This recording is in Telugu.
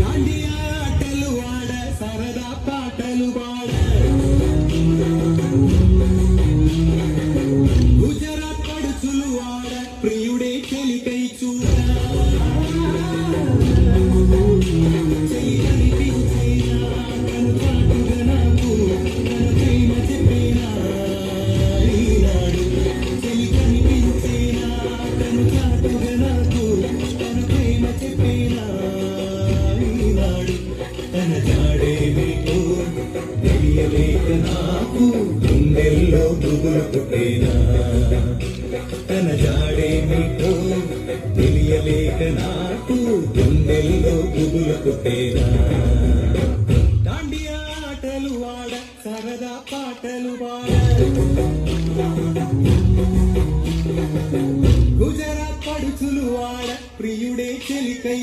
దాండియా ఆటలు ఆడ సరదా పాటలు పాడ గుజరాత్ పడుచులు ఆడ ప్రియుడే చెలికై చూడ తన జాడేమిటో తెలియలేక నాకు గుండెల్లో గుబులు పుట్టేనా తన జాడేమిటో తెలియలేక నాకు గుండెల్లో గుబులు పుట్టేనా దాండియా ఆటలు ఆడ సరదా పాటలు పాడ గుజరాత్ పడుచులు ఆడ ప్రియుడే చెలికై